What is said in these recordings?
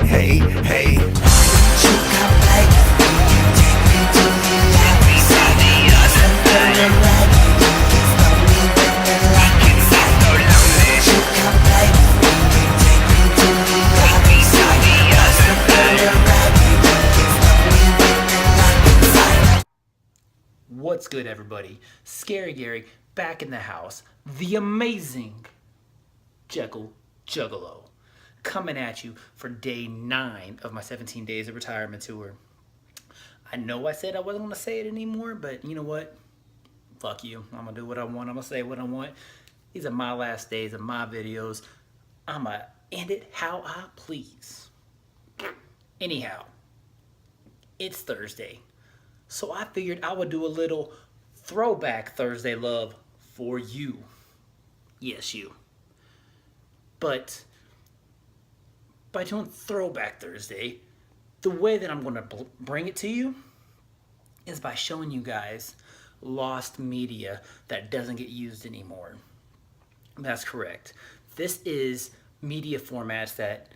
hey, hey. What's good, everybody? Scary Gary back in the house. The amazing Jecklejuggalo coming at you for day 9 of my 17 days of retirement tour. I know I said I wasn't going to say it anymore, but you know what? Fuck you. I'm going to do what I want. I'm going to say what I want. These are my last days of my videos. I'm going to end it how I please. Anyhow, it's Thursday. So I figured I would do a little Throwback Thursday love for you. Yes, you. But by doing Throwback Thursday, the way that I'm going to bring it to you is by showing you guys lost media that doesn't get used anymore. That's correct. This is media formats that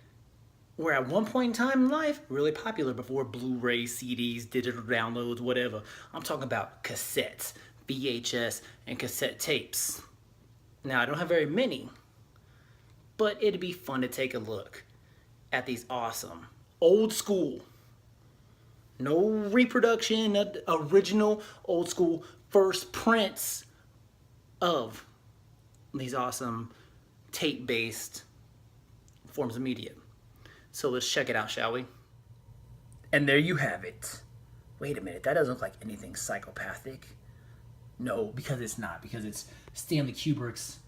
were at one point in time in life really popular before Blu-ray, CDs, digital downloads, whatever. I'm talking about cassettes, VHS, and cassette tapes. Now, I don't have very many, but it'd be fun to take a look at these awesome, old school, no reproduction, original, old school, first prints of these awesome tape-based forms of media. So let's check it out, shall we? And there you have it. Wait a minute, that doesn't look like anything psychopathic. No, because it's not. Because it's Stanley Kubrick's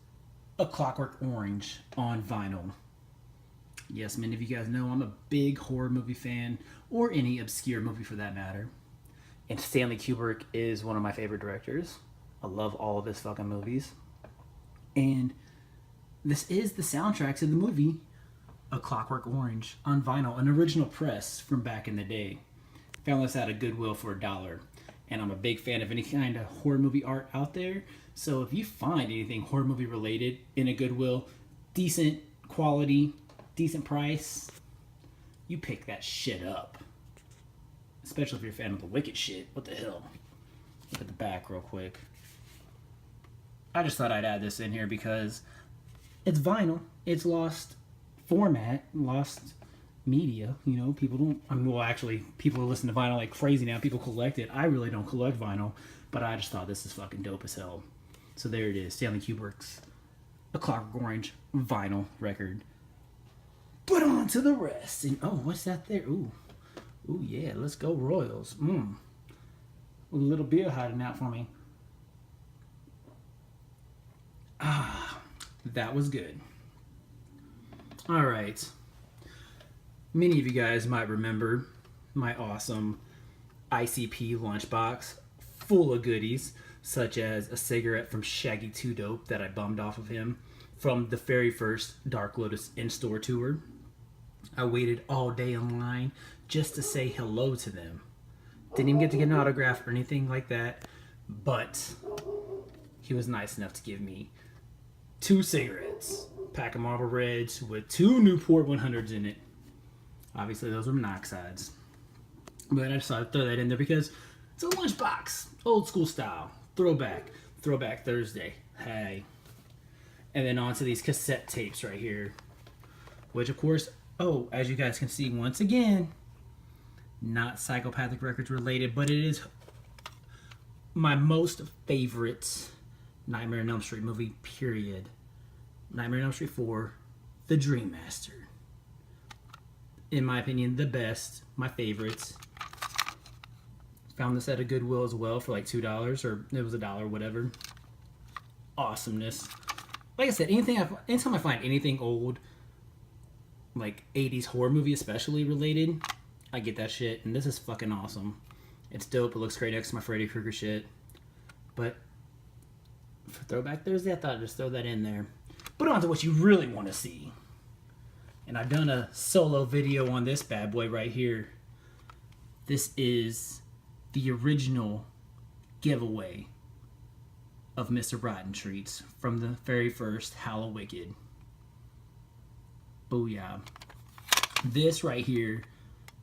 A Clockwork Orange on vinyl. Yes, many of you guys know I'm a big horror movie fan, or any obscure movie for that matter. And Stanley Kubrick is one of my favorite directors. I love all of his fucking movies. And this is the soundtrack to the movie A Clockwork Orange on vinyl, an original press from back in the day. Found this at a Goodwill for $1. And I'm a big fan of any kind of horror movie art out there. So if you find anything horror movie related in a Goodwill, decent quality, decent price, you pick that shit up. Especially if you're a fan of the Wicked shit. What the hell? Look at the back real quick. I just thought I'd add this in here because it's vinyl. It's lost format, lost media. You know, people don't, I mean, well, actually, people listen to vinyl like crazy now. People collect it. I really don't collect vinyl, but I just thought this is fucking dope as hell. So there it is, Stanley Kubrick's A Clockwork Orange vinyl record. But on to the rest. And oh, what's that there? Ooh, yeah, let's go Royals. A little beer hiding out for me. Ah, that was good. All right. Many of you guys might remember my awesome ICP lunchbox full of goodies, such as a cigarette from Shaggy 2 Dope that I bummed off of him from the very first Dark Lotus in-store tour. I waited all day in line just to say hello to them. Didn't even get to get an autograph or anything like that, but he was nice enough to give me 2 cigarettes. Pack of Marlboro Reds with 2 Newport 100s in it. Obviously, those were monoxides. But I just thought I'd throw that in there because it's a lunchbox. Old school style. Throwback Thursday. Hey. And then onto these cassette tapes right here. Which, of course, oh, as you guys can see, once again, not Psychopathic Records related, but it is my most favorite Nightmare on Elm Street movie, period. Nightmare on Elm Street 4, The Dream Master. In my opinion, the best, my favorites. Found this at a Goodwill as well for like $2, or it was $1, whatever. Awesomeness. Like I said, anytime I find anything old, like 80s horror movie especially related, I get that shit, and this is fucking awesome. It's dope, it looks great next to my Freddy Krueger shit. But for Throwback Thursday, I thought I'd just throw that in there. But on to what you really want to see. And I've done a solo video on this bad boy right here. This is the original giveaway of Mr. Rotten Treats from the very first Hallow Wicked. Booyah. This right here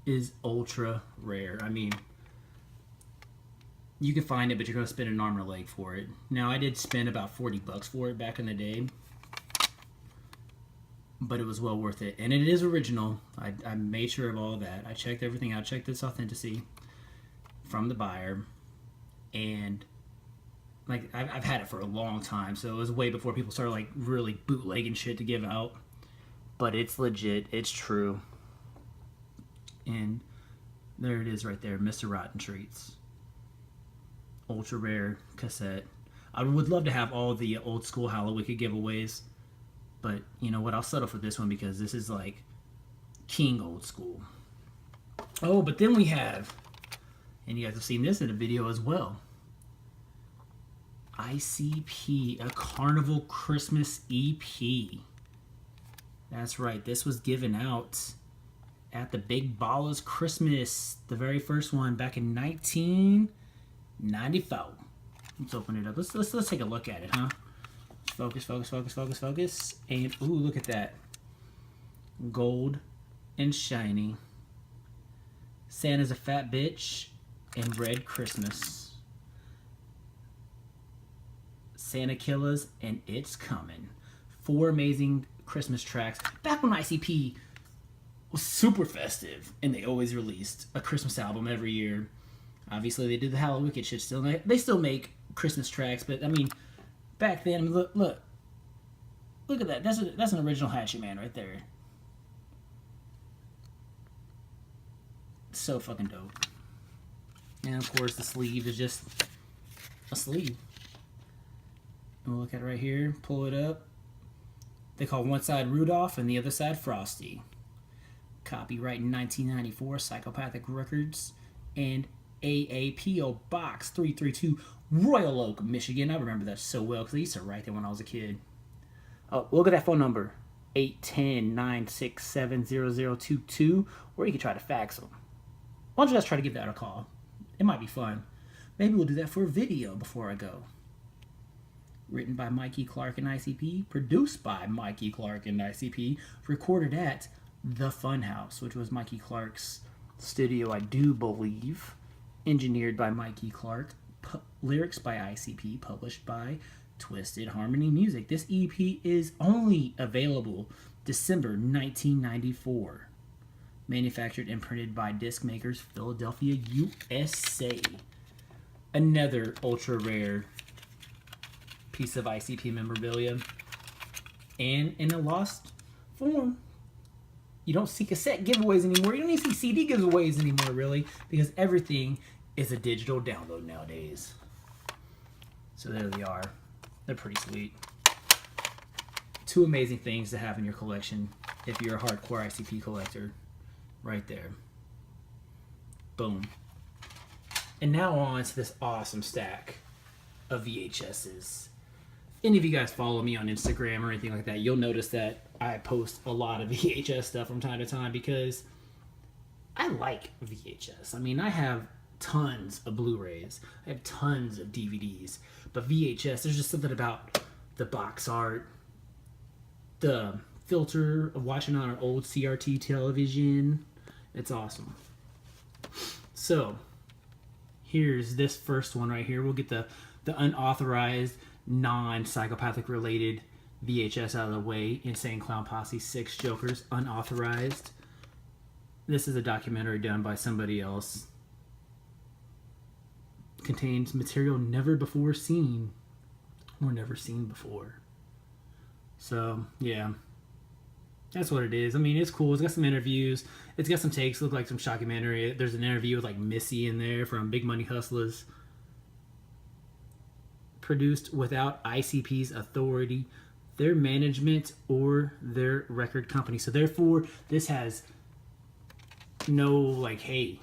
is ultra rare. I mean, you can find it, but you're going to spend an arm and a leg for it. Now, I did spend about $40 for it back in the day, but it was well worth it. And it is original. I made sure of all that. I checked everything out. Checked its authenticity from the buyer. And like, I've had it for a long time, so it was way before people started like really bootlegging shit to give out. But it's legit. It's true. And there it is right there, Mr. Rotten Treats. Ultra rare cassette. I would love to have all the old school Hallowicked giveaways, but you know what? I'll settle for this one because this is like king old school. Oh, but then we have, and you guys have seen this in a video as well, ICP, a Carnival Christmas EP. That's right, this was given out at the Big Ballers Christmas, the very first one back in 1994. Let's open it up. Let's take a look at it, huh? Focus, focus, focus, focus, focus. And ooh, look at that. Gold and shiny. Santa's a fat bitch and Red Christmas. Santa Killers and It's Coming. 4 amazing Christmas tracks. Back when ICP was super festive, and they always released a Christmas album every year. Obviously, they did the Hallowicked shit still. They still make Christmas tracks, but I mean, back then, I mean, look at that. That's an original Hatchet Man right there. So fucking dope. And of course, the sleeve is just a sleeve. And we'll look at it right here. Pull it up. They call one side Rudolph and the other side Frosty. Copyright in 1994, Psychopathic Records, and AAPO Box 332, Royal Oak, Michigan. I remember that so well because I used to write there when I was a kid. Oh, look at that phone number, 810-967-0022, or you can try to fax them. Why don't you guys try to give that a call? It might be fun. Maybe we'll do that for a video before I go. Written by Mikey Clark and ICP, produced by Mikey Clark and ICP, recorded at The Funhouse, which was Mikey Clark's studio, I do believe. Engineered by Mikey Clark, lyrics by ICP, published by Twisted Harmony Music. This EP is only available December 1994. Manufactured and printed by Disc Makers, Philadelphia, USA. Another ultra rare piece of ICP memorabilia. And in a lost form. You don't see cassette giveaways anymore. You don't even see CD giveaways anymore, really, because everything is a digital download nowadays. So there they are. They're pretty sweet. 2 amazing things to have in your collection if you're a hardcore ICP collector. Right there. Boom. And now on to this awesome stack of VHSs. If any of you guys follow me on Instagram or anything like that, you'll notice that I post a lot of VHS stuff from time to time because I like VHS. I mean, I have tons of Blu-rays. I have tons of DVDs. But VHS, there's just something about the box art, the filter of watching on an old CRT television. It's awesome. So, here's this first one right here. We'll get the unauthorized, non-psychopathic related VHS out of the way. Insane Clown Posse, 6 Jokers, unauthorized. This is a documentary done by somebody else. Contains material never before seen or never seen before. So, yeah. That's what it is. I mean, it's cool. It's got some interviews. It's got some takes. Look like some shockumentary. There's an interview with like Missy in there from Big Money Hustlers. Produced without ICP's authority, their management, or their record company. So therefore, this has no like, hey,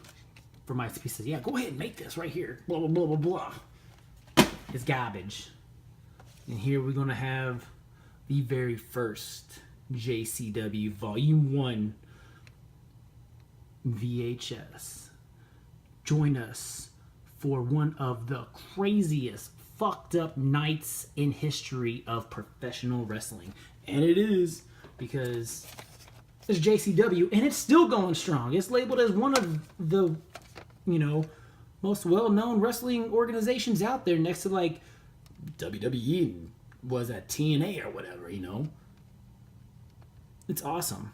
from ICP says, yeah, go ahead and make this right here. Blah, blah, blah, blah, blah. It's garbage. And here we're going to have the very first JCW Volume 1 VHS. Join us for one of the craziest fucked up nights in history of professional wrestling. And it is, because It's JCW, and it's still going strong. It's labeled as one of the, most well-known wrestling organizations out there, next to like WWE and was that TNA or whatever. It's awesome.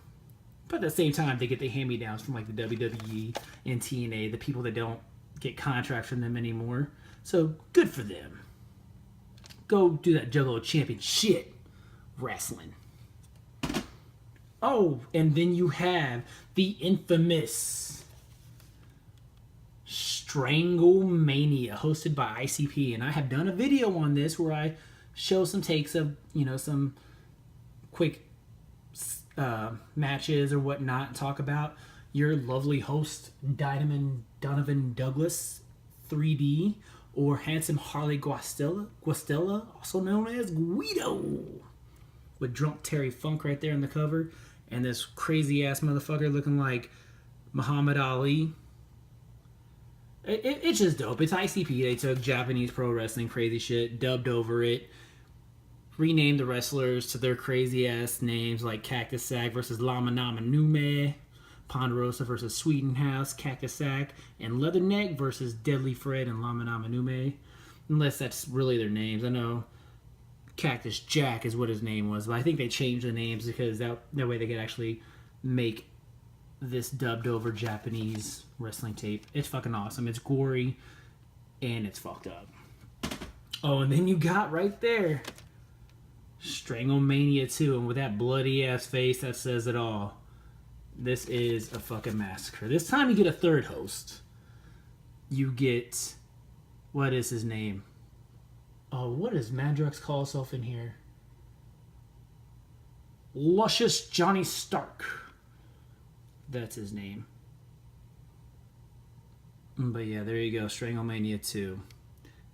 But at the same time, they get the hand-me-downs from like the WWE and TNA, the people that don't get contracts from them anymore. So good for them. Go do that Juggalo champion shit wrestling. Oh, and then you have the infamous Strangle Mania, hosted by ICP. And I have done a video on this where I show some takes of, some quick matches or whatnot, and talk about your lovely host, Donovan Douglas, 3D, or handsome Harley Guastella, also known as Guido, with drunk Terry Funk right there on the cover. And this crazy-ass motherfucker looking like Muhammad Ali. It's just dope. It's ICP. They took Japanese pro wrestling crazy shit, dubbed over it, renamed the wrestlers to their crazy-ass names like Cactus Sack versus Lama Nama Nume, Ponderosa versus Sweetenhouse, Cactus Sack, and Leatherneck versus Deadly Fred and Lama Nama Nume. Unless that's really their names. I know Cactus Jack is what his name was, but I think they changed the names because that way they could actually make this dubbed over Japanese wrestling tape. It's fucking awesome. It's gory and it's fucked up. Oh, and then you got right there Strangle Mania 2, and with that bloody ass face that says it all. This is a fucking massacre. This time you get a third host. You get, what is his name? Oh, what does Madrox call himself in here? Luscious Johnny Stark. That's his name. But yeah, there you go. Strangle Mania 2.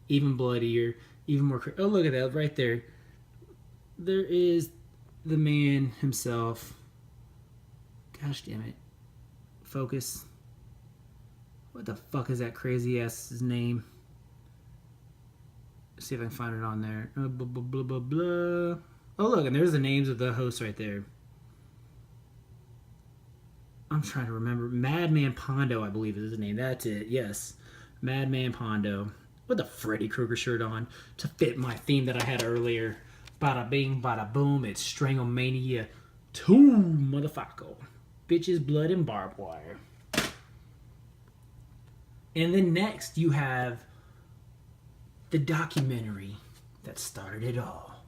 Even bloodier. Even more oh, look at that right there. There is the man himself. Gosh damn it. Focus. What the fuck is that crazy ass's name? See if I can find it on there. Blah, blah, blah, blah, blah. Oh, look, and there's the names of the hosts right there. I'm trying to remember. Madman Pondo, I believe is his name. That's it, yes. Madman Pondo. With a Freddy Krueger shirt on to fit my theme that I had earlier. Bada bing, bada boom. It's Strangle Mania 2, motherfucker. Bitches, blood, and barbed wire. And then next, you have the documentary that started it all.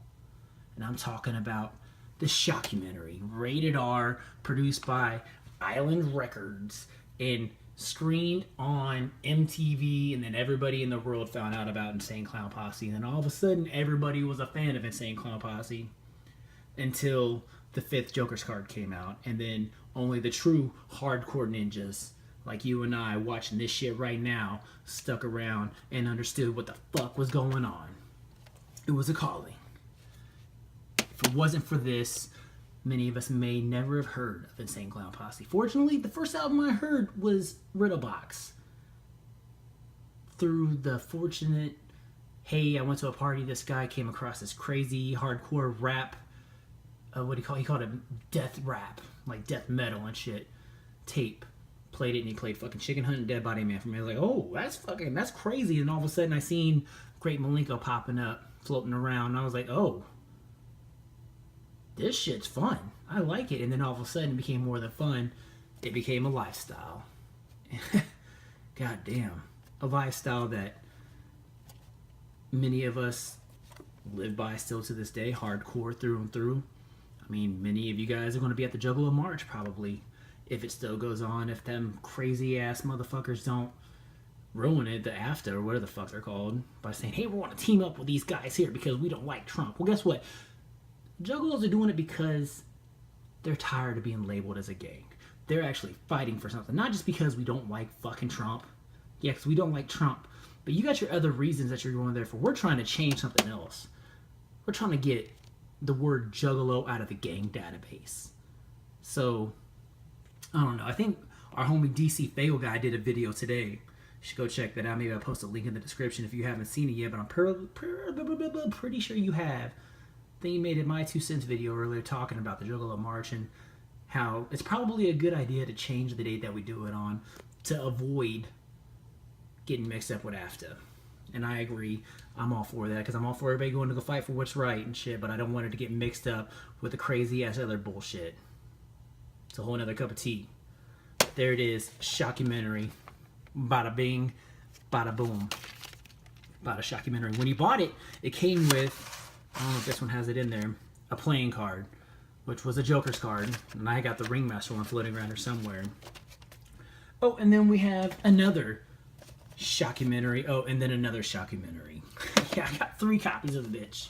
And I'm talking about the Shockumentary, rated R, produced by Island Records, and screened on MTV, and then everybody in the world found out about Insane Clown Posse, and then all of a sudden everybody was a fan of Insane Clown Posse until the 5th Joker's card came out, and then only the true hardcore ninjas like you and I watching this shit right now stuck around and understood what the fuck was going on. It was a calling. If it wasn't for this, many of us may never have heard of Insane Clown Posse. Fortunately, the first album I heard was Riddlebox. Through the fortunate, hey, I went to a party, this guy came across this crazy hardcore rap, what do you call it? He called it death rap, like death metal and shit, tape. Played it, and he played fucking Chicken Hunt and Dead Body Man for me. I was like, oh, that's crazy. And all of a sudden I seen Great Malenko popping up, floating around, and I was like, oh, this shit's fun. I like it. And then all of a sudden it became more than fun. It became a lifestyle. God damn. A lifestyle that many of us live by still to this day, hardcore through and through. I mean, many of you guys are going to be at the Juggalo March probably, if it still goes on, if them crazy ass motherfuckers don't ruin it, the after, or whatever the fuck they're called, by saying, hey, we want to team up with these guys here because we don't like Trump. Well, guess what? Juggalos are doing it because they're tired of being labeled as a gang. They're actually fighting for something. Not just because we don't like fucking Trump. Yeah, because we don't like Trump. But you got your other reasons that you're going there for. We're trying to change something else. We're trying to get the word Juggalo out of the gang database. So, I don't know. I think our homie DC Fago guy did a video today. You should go check that out. Maybe I'll post a link in the description if you haven't seen it yet. But I'm pretty sure you have. I think he made a My 2 Cents video earlier talking about the Juggalo March and how it's probably a good idea to change the date that we do it on to avoid getting mixed up with AFTA. And I agree. I'm all for that because I'm all for everybody going to go fight for what's right and shit, but I don't want it to get mixed up with the crazy ass other bullshit. It's a whole nother cup of tea. There it is. Shockumentary. Bada bing, bada boom. Bada shockumentary. When you bought it, it came with, I don't know if this one has it in there, a playing card, which was a Joker's card. And I got the Ringmaster one floating around here somewhere. Oh, and then we have another shockumentary. Oh, and then another shockumentary. Yeah, I got 3 copies of the bitch.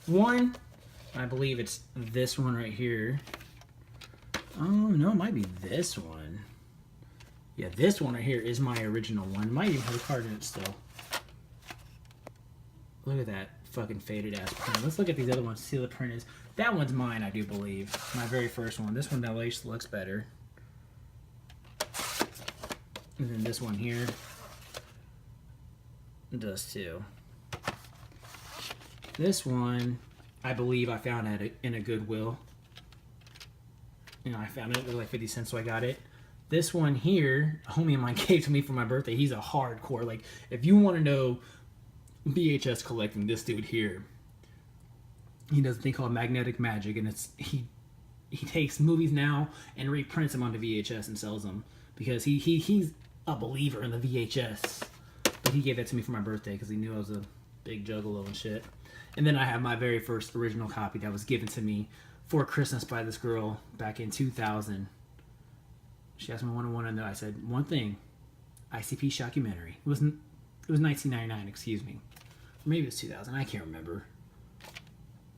One, I believe it's this one right here. Oh, no, it might be this one. Yeah, this one right here is my original one. Might even have a card in it still. Look at that fucking faded ass print. Let's look at these other ones, see what the print is. That one's mine, I do believe. My very first one. This one at least looks better. And then this one here does too. This one, I believe I found at in a Goodwill. You know, I found it. It was like 50 cents, so I got it. This one here, a homie of mine gave to me for my birthday. He's a hardcore. Like, if you want to know VHS collecting, this dude here, he does a thing called magnetic magic, and it's he takes movies now and reprints them onto VHS and sells them because he's a believer in the VHS. But he gave that to me for my birthday because he knew I was a big juggalo and shit. And then I have my very first original copy that was given to me for Christmas by this girl back in 2000. She asked me one, and I said one thing: ICP shockumentary. It was 1999, excuse me, or maybe it was 2000. I can't remember.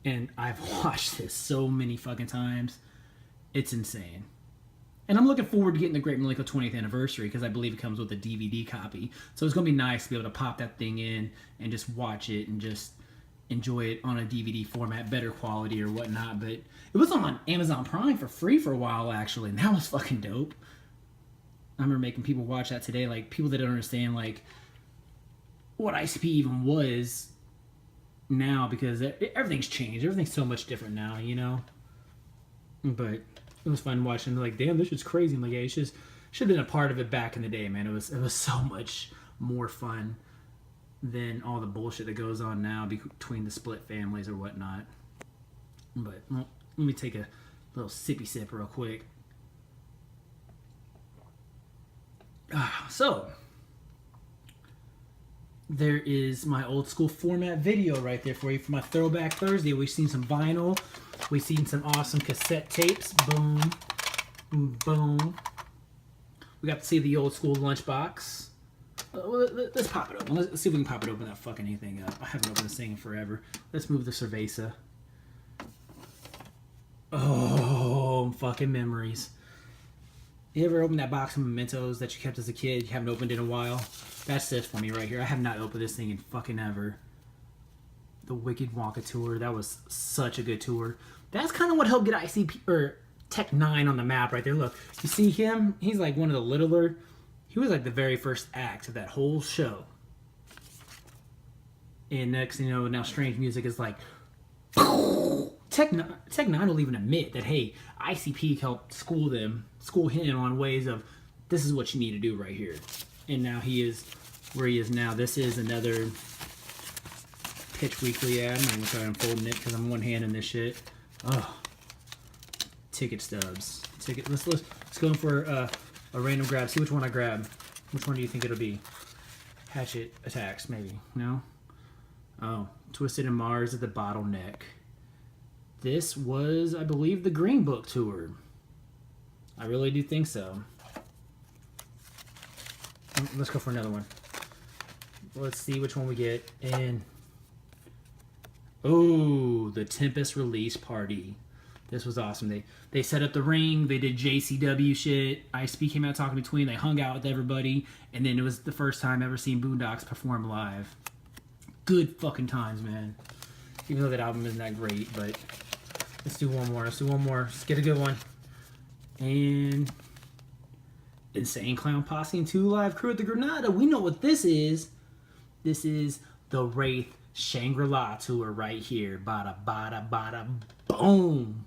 And I've watched this so many fucking times. It's insane. And I'm looking forward to getting the Great Milenko 20th anniversary because I believe it comes with a DVD copy. So it's gonna be nice to be able to pop that thing in and just watch it and just enjoy it on a DVD format, better quality or whatnot. But it was on Amazon Prime for free for a while, actually, and that was fucking dope. I remember making people watch that today, like people that don't understand like what ICP even was now, because everything's changed. Everything's so much different now, you know. But it was fun watching. Like, damn, this shit's crazy. I'm like, yeah, it should have been a part of it back in the day, man. It was so much more fun than all the bullshit that goes on now between the split families or whatnot. But well, let me take a little sippy sip real quick. So there is my old school format video right there for you for my Throwback Thursday. We've seen some vinyl. We've seen some awesome cassette tapes. Boom. Boom. We got to see the old school lunchbox. Let's pop it open. Let's see if we can pop it open without fucking anything up. I haven't opened this thing in forever. Let's move the cerveza. Oh, fucking memories. You ever opened that box of mementos that you kept as a kid? You haven't opened it in a while? That's this for me right here. I have not opened this thing in fucking ever. The Wicked Waka tour. That was such a good tour. That's kind of what helped get ICP or Tech 9 on the map right there. Look, you see him? He's like one of the littler. He was like the very first act of that whole show. And next, you know, now Strange Music is like... Tech 9 will even admit that, hey, ICP helped school him on ways of, this is what you need to do right here. And now he is where he is now. This is another Pitch Weekly ad. I'm not going to try unfolding it because I'm one-handing this shit. Oh. Ticket stubs. Let's go in for a random grab. See which one I grab. Which one do you think it'll be? Hatchet Attacks, maybe. No? Oh. Twisted and Mars at the Bottleneck. This was, I believe, the Green Book tour. I really do think so. Let's go for another one. Let's see which one we get. And oh, the Tempest release party. This was awesome. They set up the ring. They did JCW shit. ICP came out talking between. They hung out with everybody. And then it was the first time ever seen Boondocks perform live. Good fucking times, man. Even though that album isn't that great, but let's do one more. Let's get a good one. And Insane Clown Posse and 2 Live Crew at the Granada. We know what this is. This is the Wraith Shangri-La tour right here. Bada, bada, bada, boom.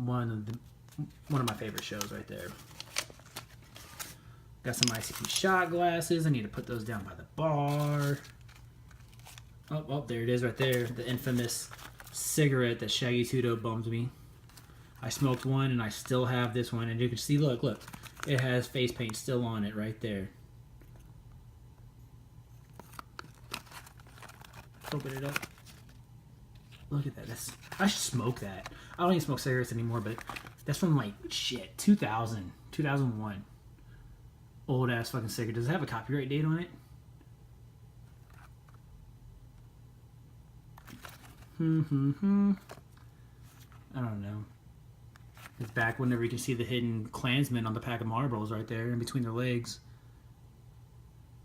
one of my favorite shows right there. Got some ICP shot glasses. I need to put those down by the bar. Oh, there it is right there. The infamous cigarette that Shaggy Tudo bummed me. I smoked one and I still have this one. And you can see, look. It has face paint still on it right there. Open it up. Look at that. I should smoke that. I don't even smoke cigarettes anymore, but that's from like, shit, 2000, 2001. Old ass fucking cigarette. Does it have a copyright date on it? I don't know. It's back whenever you can see the hidden Klansman on the pack of Marlboros right there in between their legs.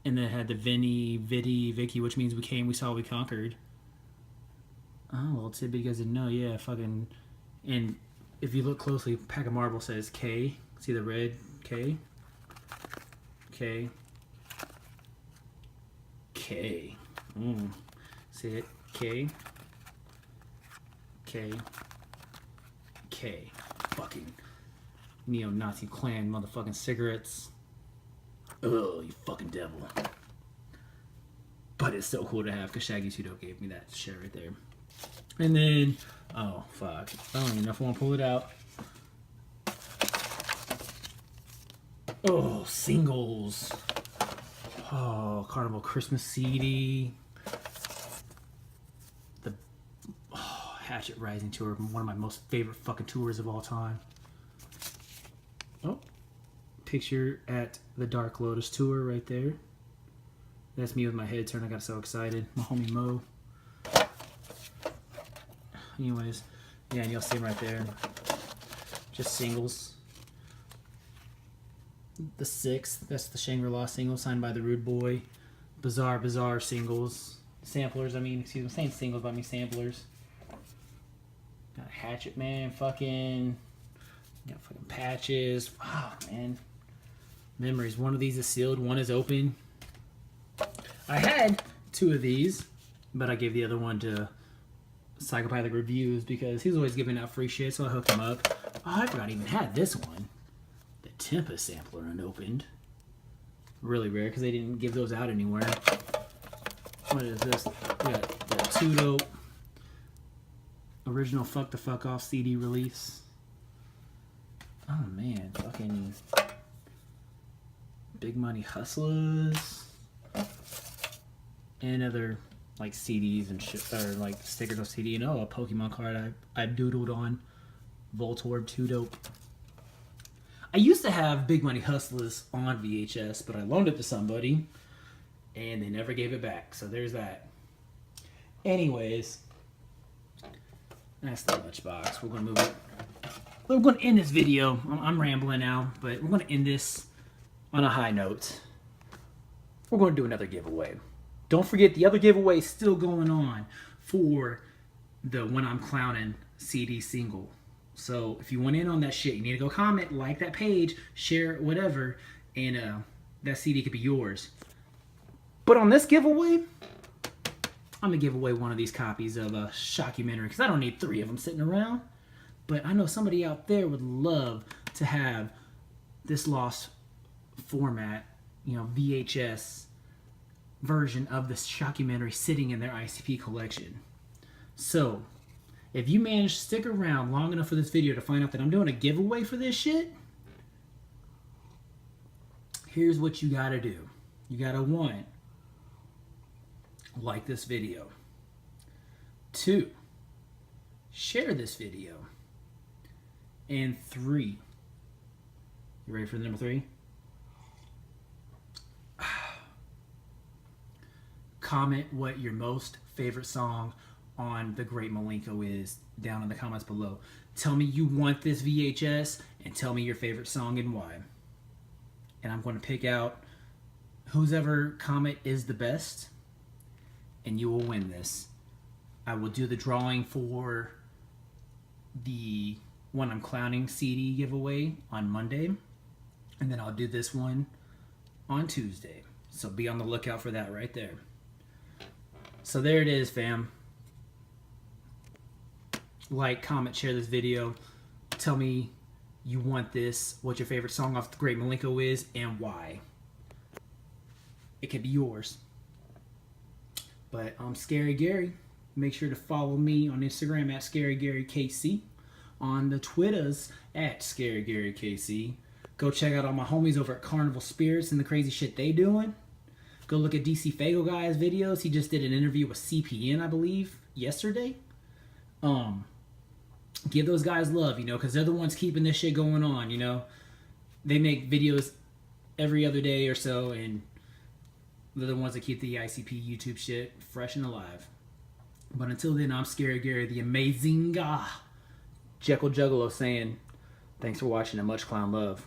And then it had the Vinny, Viddy, Vicky, which means we came, we saw, we conquered. Oh, little tidbit you guys didn't know. Yeah, fucking. And if you look closely, pack of Marlboro says K. See the red K? K. K. See it? K. K. K. Fucking neo-Nazi Klan motherfucking cigarettes. Oh, you fucking devil. But it's so cool to have because Shaggy Tudo gave me that shit right there. And then, oh, fuck. I don't even know if I want to pull it out. Oh, singles. Oh, Carnival Christmas CD. The Hatchet Rising Tour, one of my most favorite fucking tours of all time. Oh, picture at the Dark Lotus tour right there. That's me with my head turned. I got so excited. My homie Mo. Anyways, yeah, and you'll see him right there. Just singles. The 6th, that's the Shangri-La single signed by the Rude Boy. Bizarre singles. Samplers, excuse me, I'm saying singles, but I mean samplers. Got Hatchet Man, got fucking patches. Oh, man. Memories. One of these is sealed, one is open. I had 2 of these, but I gave the other one to Psychopathic Reviews because he's always giving out free shit, so I hooked him up. Oh, I forgot I even had this one. The Tempest sampler unopened. Really rare because they didn't give those out anywhere. What is this? We got the Tudo original Fuck the Fuck Off CD release. Oh man, fucking Big Money Hustlers. And other like CDs and shit, or like stickers of CD. And a Pokemon card I doodled on. Voltorb 2 Dope. I used to have Big Money Hustlers on VHS, but I loaned it to somebody, and they never gave it back. So there's that. Anyways, that's the lunchbox. We're gonna move it. We're gonna end this video. I'm rambling now, but we're gonna end this on a high note. We're gonna do another giveaway. Don't forget the other giveaway is still going on for the When I'm Clowning CD single. So if you want in on that shit, you need to go comment, like that page, share whatever, and that CD could be yours. But on this giveaway, I'm gonna give away one of these copies of a Shockumentary because I don't need 3 of them sitting around. But I know somebody out there would love to have this lost format, VHS version of this Shockumentary sitting in their ICP collection. So if you manage to stick around long enough for this video to find out that I'm doing a giveaway for this shit, here's what you gotta do. You gotta 1, like this video. 2, share this video. And 3, you ready for the number 3? Comment what your most favorite song on The Great Malenko is down in the comments below. Tell me you want this VHS and tell me your favorite song and why. And I'm going to pick out whose ever comment is the best, and you will win this. I will do the drawing for the When I'm Clowning CD giveaway on Monday, and then I'll do this one on Tuesday. So be on the lookout for that right there. So there it is, fam. Like, comment, share this video. Tell me you want this, what your favorite song off The Great Milenko is, and why. It could be yours. But I'm Scary Gary. Make sure to follow me on Instagram at ScaryGaryKC. On the Twitters at ScaryGaryKC. Go check out all my homies over at Carnival Spirits and the crazy shit they doing. Go look at DC Fago Guy's videos. He just did an interview with CPN, I believe, yesterday. Give those guys love, you know, because they're the ones keeping this shit going on, you know. They make videos every other day or so, and they're the ones that keep the ICP YouTube shit fresh and alive. But until then, I'm Scary Gary, the amazing jecklejuggalo, saying thanks for watching and much clown love.